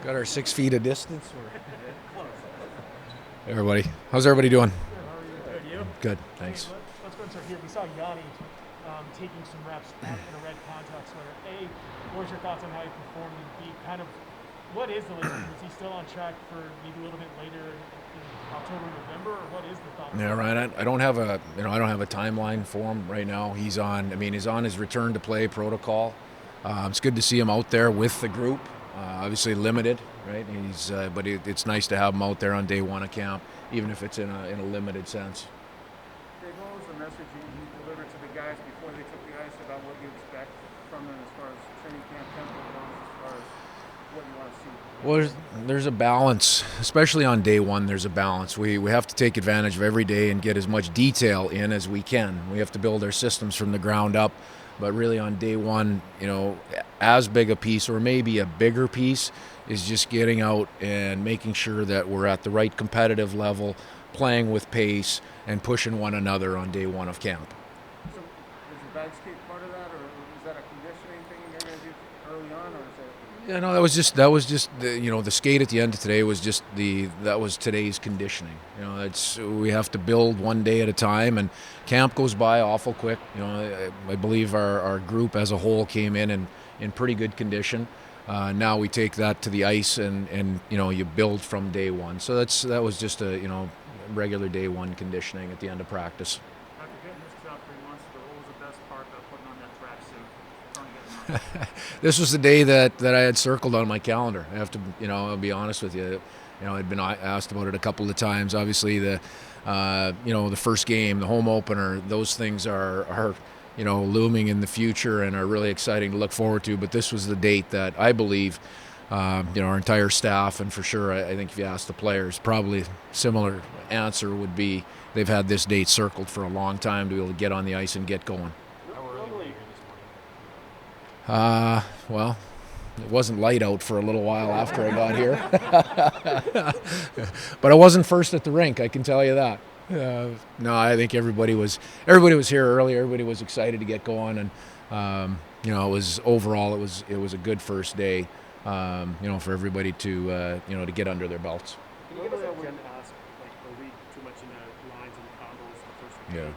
Got our 6 feet of distance. Hey everybody, how's everybody doing? Good, you? Good, thanks. Hey, let's go and start here. We saw Yanni taking some reps in a red contact sweater. A, what was your thoughts on how he performed? And B, kind of, what is the latest? Is he still on track for maybe a little bit later in October, November, or what is the thought? Yeah, Ryan. I don't have a I don't have a timeline for him right now. He's on. I mean, he's on his return to play protocol. It's good to see him out there with the group. Obviously limited, right? But it's nice to have him out there on day one of camp, even if it's in a limited sense. Dave, what was the message you delivered to the guys before they took the ice about what you expect from them as far as training camp tempo goes, as far as what you want to see? Well, there's a balance, especially on day one. There's a balance. We have to take advantage of every day and get as much detail in as we can. We have to build our systems from the ground up. But really on day one, as big a piece or maybe a bigger piece is just getting out and making sure that we're at the right competitive level, playing with pace, and pushing one another on day one of camp. So, is the bag skate part of that, or is that a conditioning thing you're going to do early on, or is that? Yeah, no, that was just the skate at the end of today was just that was today's conditioning. We have to build one day at a time, and camp goes by awful quick. I believe our group as a whole came in pretty good condition. Now we take that to the ice and you build from day one. So that was just a regular day one conditioning at the end of practice. After getting this job 3 months ago, what was the best part about putting on that tracksuit, trying to get them out? This was the day that I had circled on my calendar. I have to, I'll be honest with you. I'd been asked about it a couple of times. Obviously, the first game, the home opener, those things are looming in the future and are really exciting to look forward to. But this was the date that I believe, our entire staff, and for sure, I think if you ask the players, probably similar answer would be they've had this date circled for a long time to be able to get on the ice and get going. Well, it wasn't light out for a little while after I got here. But I wasn't first at the rink, I can tell you that. No, I think everybody was here early. Everybody was excited to get going, and it was a good first day. For everybody to get under their belts. Can you give us a week too much in the lines and the combos in the first game?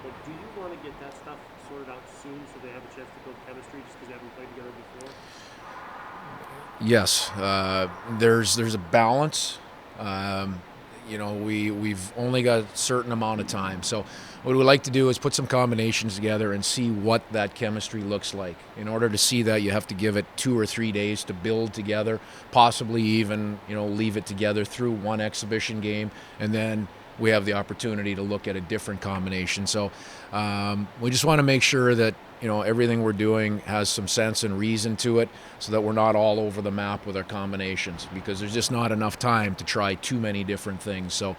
But do you want to get that stuff sorted out soon so they have a chance to build chemistry just because they haven't played together before? Yes, there's a balance. We've only got a certain amount of time. So what we like to do is put some combinations together and see what that chemistry looks like. In order to see that, you have to give it 2 or 3 days to build together, possibly even, leave it together through one exhibition game, and then we have the opportunity to look at a different combination. So we just want to make sure that everything we're doing has some sense and reason to it, so that we're not all over the map with our combinations, because there's just not enough time to try too many different things. So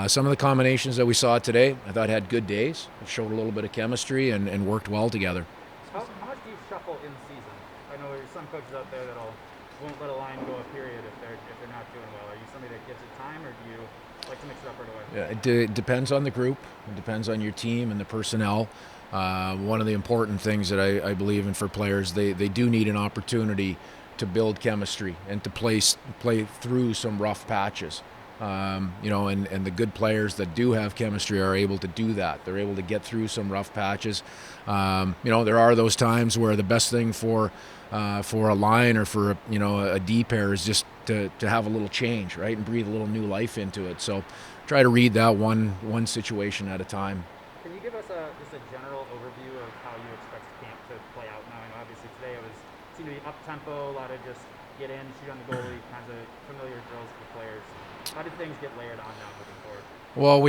some of the combinations that we saw today, I thought had good days. It showed a little bit of chemistry and worked well together. How much do you shuffle in season? I know there's some coaches out there that won't let a line go a period if they're not doing well. Are you somebody that gives it time, or do you like to mix it up right away? Yeah, it depends on the group. It depends on your team and the personnel. One of the important things that I believe in for players, they do need an opportunity to build chemistry and to play through some rough patches. And the good players that do have chemistry are able to do that. They're able to get through some rough patches. There are those times where the best thing for a line or for a D pair is just to have a little change, right, and breathe a little new life into it. So try to read that one situation at a time. Can you give us just a general overview of how you expect camp to play out now? I know obviously today seemed to be up tempo, a lot of just get in, shoot on the goalie, kinds of familiar drills for the players. How did things get layered on now moving forward? Well,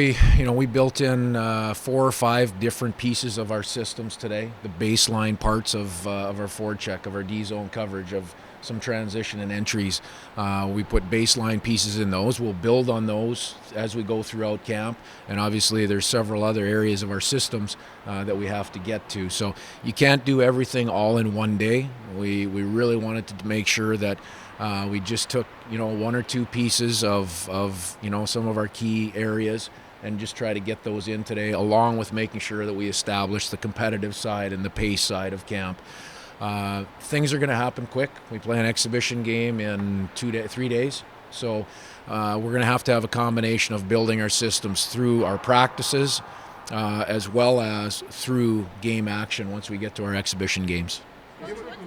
we built in 4 or 5 different pieces of our systems today. The baseline parts of our forecheck, of our D zone coverage, of some transition and entries. We put baseline pieces in those. We'll build on those as we go throughout camp. And obviously there's several other areas of our systems that we have to get to. So you can't do everything all in one day. We really wanted to make sure that we just took 1 or 2 pieces of some of our key areas and just try to get those in today, along with making sure that we establish the competitive side and the pace side of camp. things are going to happen quick. We play an exhibition game in 3 days. So we're going to have a combination of building our systems through our practices as well as through game action once we get to our exhibition games. What does the last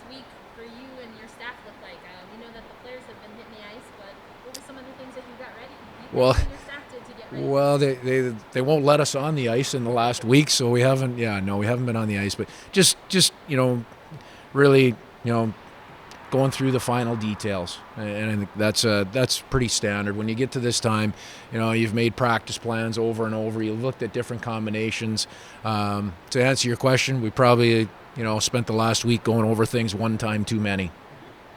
week for you and your staff look like? We know that the players have been hitting the ice, but what were some of the things that you got ready? You and your staff did to get ready? Well, they won't let us on the ice in the last week, so we haven't. Yeah, no, we haven't been on the ice, but just really going through the final details, and I think that's pretty standard. When you get to this time, you've made practice plans over and over. You've looked at different combinations. To answer your question, we probably spent the last week going over things one time too many,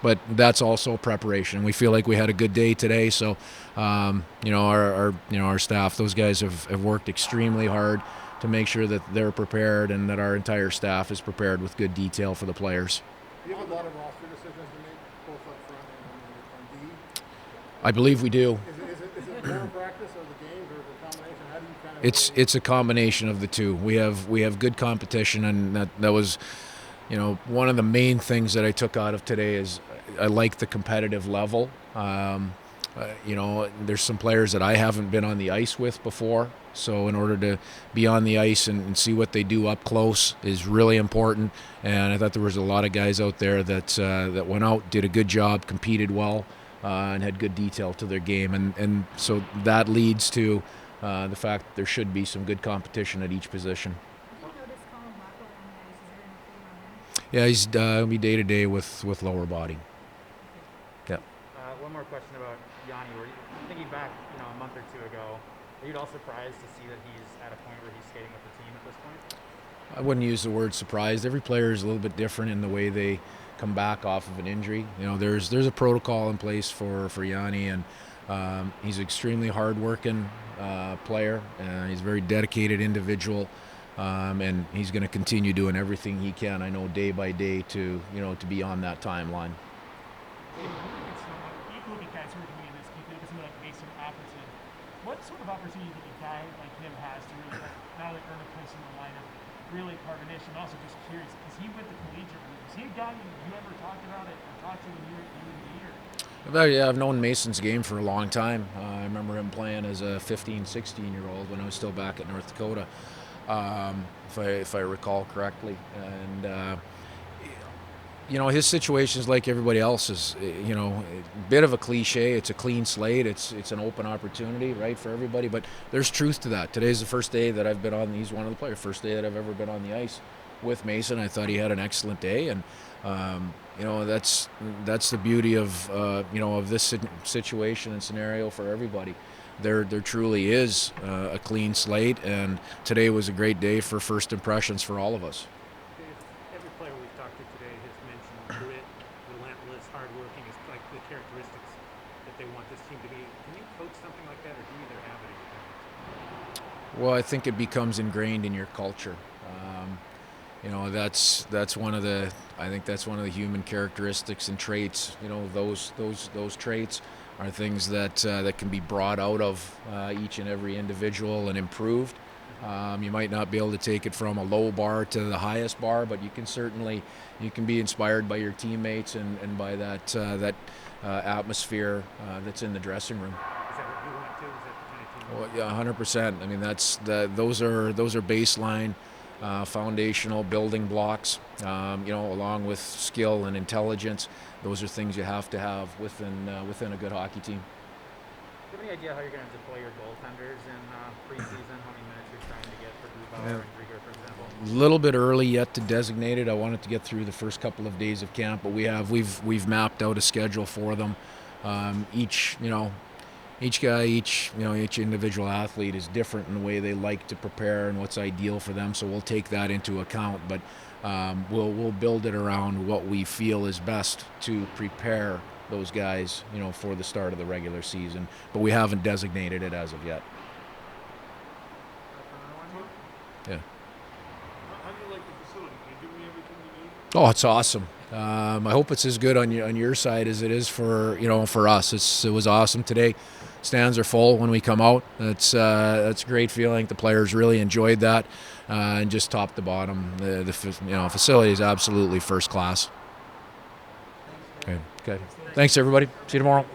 but that's also preparation. We feel like we had a good day today, so our staff, those guys have worked extremely hard to make sure that they're prepared and that our entire staff is prepared with good detail for the players. Do you have a lot of roster decisions to make, both up front and on D? I believe we do. Is it more practice of the games, or is it a combination? How do you kind of? It's a combination of the two. We have good competition, and that was, one of the main things that I took out of today is I like the competitive level. There's some players that I haven't been on the ice with before, so in order to be on the ice and see what they do up close is really important. And I thought there was a lot of guys out there that went out, did a good job, competed well, and had good detail to their game. And so that leads to the fact that there should be some good competition at each position. Yeah, he's he'll be day to day with lower body. Yeah. One more question about Yanni. Were you thinking back, a month or two ago? Are you at all surprised to see that he's at a point where he's skating with the team at this point? I wouldn't use the word surprised. Every player is a little bit different in the way they come back off of an injury. There's a protocol in place for Yanni, and he's an extremely hard-working player. He's a very dedicated individual. And he's going to continue doing everything he can, I know, day by day to be on that timeline. You look at guys who are doing this, you look at somebody like Mason Appleton. What sort of opportunity do you think a guy like him has to really not only earn a place in the lineup, really carve a niche, and also just curious, is he with the collegiate route? Is he a guy you ever talked about it or talked to when you were in the year? Yeah, I've known Mason's game for a long time. I remember him playing as a 15, 16-year-old when I was still back at North Dakota. If I recall correctly, and his situation is like everybody else's. A bit of a cliche. It's a clean slate. It's an open opportunity, right, for everybody. But there's truth to that. Today's the first day that I've been on. He's one of the players. First day that I've ever been on the ice with Mason. I thought he had an excellent day, and that's the beauty of of this situation and scenario for everybody. There truly is a clean slate, and today was a great day for first impressions for all of us. Every player we've talked to today has mentioned grit, relentless, hardworking is like the characteristics that they want this team to be. Can you coach something like that, or do you either have it? Well, I think it becomes ingrained in your culture. That's one of the human characteristics and traits. Those traits are things that can be brought out of each and every individual and improved. You might not be able to take it from a low bar to the highest bar, but you can be inspired by your teammates and by that atmosphere that's in the dressing room. Is that what you want to? Is that the kind of team? Well, yeah, 100%. I mean, those are baseline, foundational building blocks. Along with skill and intelligence. Those are things you have to have within a good hockey team. Do you have any idea how you're going to deploy your goaltenders in preseason? How many minutes you're trying to get for Grubauer and Drieger, for example? A little bit early yet to designate it. I wanted to get through the first couple of days of camp, but we've mapped out a schedule for them. Each guy, each individual athlete is different in the way they like to prepare and what's ideal for them. So we'll take that into account, but we'll build it around what we feel is best to prepare those guys, for the start of the regular season. But we haven't designated it as of yet. Yeah. How do you like the facility? Are you doing everything you need? Oh, it's awesome. I hope it's as good on your side as it is for us. It was awesome today. stands are full when we come out. That's a great feeling. The players really enjoyed that, and just top to bottom, the facility is absolutely first class. Okay. Thanks everybody. See you tomorrow.